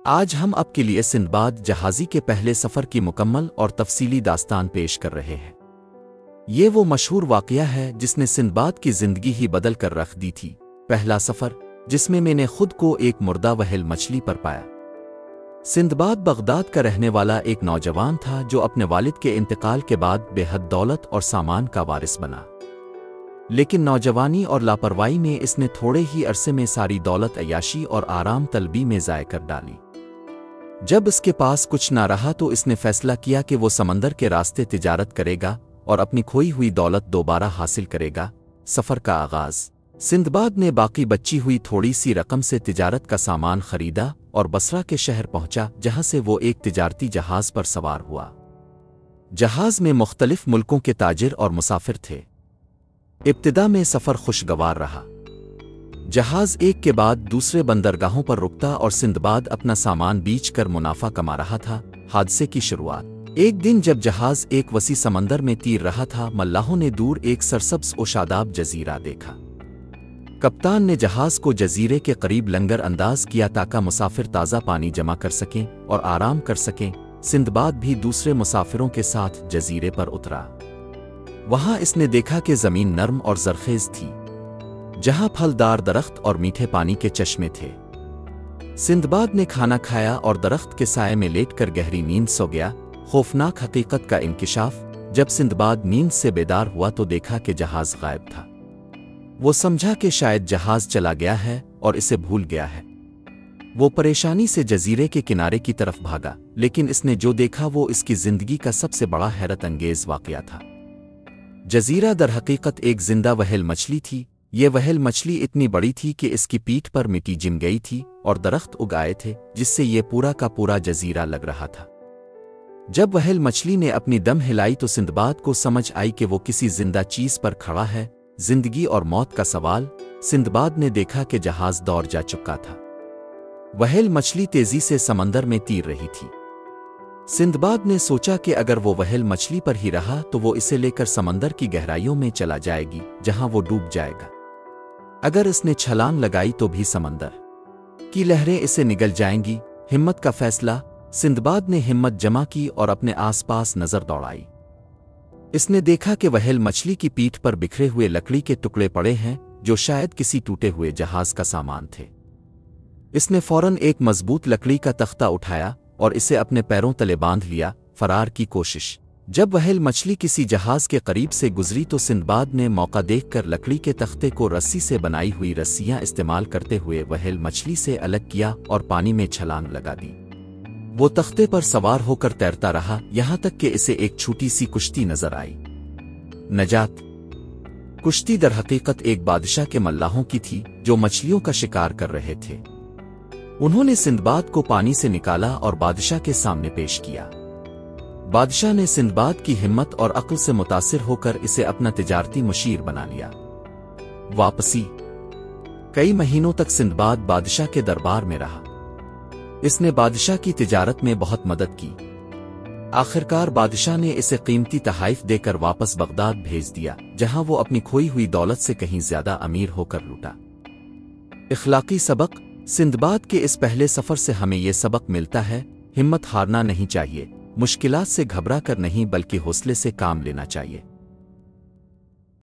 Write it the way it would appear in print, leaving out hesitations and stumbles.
آج ہم آپ کے لیے سندباد جہازی کے پہلے سفر کی مکمل اور تفصیلی داستان پیش کر رہے ہیں۔ یہ وہ مشہور واقعہ ہے جس نے سندباد کی زندگی ہی بدل کر رکھ دی تھی۔ پہلا سفر جس میں نے خود کو ایک مردہ وہیل مچھلی پر پایا۔ سندباد بغداد کا رہنے والا ایک نوجوان تھا جو اپنے والد کے انتقال کے بعد بے حد دولت اور سامان کا وارث بنا، لیکن نوجوانی اور لاپرواہی میں اس نے تھوڑے ہی عرصے میں ساری دولت عیاشی اور آرام طلبی میں ضائع کر ڈالی۔ جب اس کے پاس کچھ نہ رہا تو اس نے فیصلہ کیا کہ وہ سمندر کے راستے تجارت کرے گا اور اپنی کھوئی ہوئی دولت دوبارہ حاصل کرے گا۔ سفر کا آغاز سندباد نے باقی بچی ہوئی تھوڑی سی رقم سے تجارت کا سامان خریدا اور بصرہ کے شہر پہنچا، جہاں سے وہ ایک تجارتی جہاز پر سوار ہوا۔ جہاز میں مختلف ملکوں کے تاجر اور مسافر تھے۔ ابتدا میں سفر خوشگوار رہا۔ جہاز ایک کے بعد دوسرے بندرگاہوں پر رکتا اور سندباد اپنا سامان بیچ کر منافع کما رہا تھا۔ حادثے کی شروعات ایک دن جب جہاز ایک وسیع سمندر میں تیر رہا تھا، ملاحوں نے دور ایک سرسبز و شاداب جزیرہ دیکھا۔ کپتان نے جہاز کو جزیرے کے قریب لنگر انداز کیا تاکہ مسافر تازہ پانی جمع کر سکیں اور آرام کر سکیں۔ سندباد بھی دوسرے مسافروں کے ساتھ جزیرے پر اترا۔ وہاں اس نے دیکھا کہ زمین نرم اور زرخیز تھی، جہاں پھلدار درخت اور میٹھے پانی کے چشمے تھے۔ سندباد نے کھانا کھایا اور درخت کے سائے میں لیٹ کر گہری نیند سو گیا۔ خوفناک حقیقت کا انکشاف جب سندباد نیند سے بیدار ہوا تو دیکھا کہ جہاز غائب تھا۔ وہ سمجھا کہ شاید جہاز چلا گیا ہے اور اسے بھول گیا ہے۔ وہ پریشانی سے جزیرے کے کنارے کی طرف بھاگا، لیکن اس نے جو دیکھا وہ اس کی زندگی کا سب سے بڑا حیرت انگیز واقعہ تھا۔ جزیرہ در حقیقت ایک زندہ وہیل مچھلی تھی۔ یہ وہیل مچھلی اتنی بڑی تھی کہ اس کی پیٹھ پر مٹی جم گئی تھی اور درخت اگ آئے تھے، جس سے یہ پورا کا پورا جزیرہ لگ رہا تھا۔ جب وہیل مچھلی نے اپنی دم ہلائی تو سندباد کو سمجھ آئی کہ وہ کسی زندہ چیز پر کھڑا ہے۔ زندگی اور موت کا سوال۔ سندباد نے دیکھا کہ جہاز دور جا چکا تھا۔ وہیل مچھلی تیزی سے سمندر میں تیر رہی تھی۔ سندباد نے سوچا کہ اگر وہ وہیل مچھلی پر ہی رہا تو وہ اسے لے کر سمندر کی گہرائیوں میں چلا جائے گی، جہاں وہ ڈوب جائے گا۔ اگر اس نے چھلانگ لگائی تو بھی سمندر کی لہریں اسے نگل جائیں گی۔ ہمت کا فیصلہ۔ سندباد نے ہمت جمع کی اور اپنے آس پاس نظر دوڑائی۔ اس نے دیکھا کہ وہیل مچھلی کی پیٹھ پر بکھرے ہوئے لکڑی کے ٹکڑے پڑے ہیں، جو شاید کسی ٹوٹے ہوئے جہاز کا سامان تھے۔ اس نے فوراً ایک مضبوط لکڑی کا تختہ اٹھایا اور اسے اپنے پیروں تلے باندھ لیا۔ فرار کی کوشش جب وہیل مچھلی کسی جہاز کے قریب سے گزری تو سندباد نے موقع دیکھ کر لکڑی کے تختے کو رسی سے بنائی ہوئی رسیاں استعمال کرتے ہوئے وہیل مچھلی سے الگ کیا اور پانی میں چھلانگ لگا دی۔ وہ تختے پر سوار ہو کر تیرتا رہا یہاں تک کہ اسے ایک چھوٹی سی کشتی نظر آئی۔ نجات کشتی در حقیقت ایک بادشاہ کے ملاحوں کی تھی جو مچھلیوں کا شکار کر رہے تھے۔ انہوں نے سندباد کو پانی سے نکالا اور بادشاہ کے سامنے پیش کیا۔ بادشاہ نے سندباد کی ہمت اور عقل سے متاثر ہو کر اسے اپنا تجارتی مشیر بنا لیا۔ واپسی کئی مہینوں تک سندباد بادشاہ کے دربار میں رہا۔ اس نے بادشاہ کی تجارت میں بہت مدد کی۔ آخرکار بادشاہ نے اسے قیمتی تحائف دے کر واپس بغداد بھیج دیا، جہاں وہ اپنی کھوئی ہوئی دولت سے کہیں زیادہ امیر ہو کر لوٹا۔ اخلاقی سبق سندباد کے اس پہلے سفر سے ہمیں یہ سبق ملتا ہے: ہمت ہارنا نہیں چاہیے، مشکلات سے گھبرا کر نہیں بلکہ حوصلے سے کام لینا چاہیے۔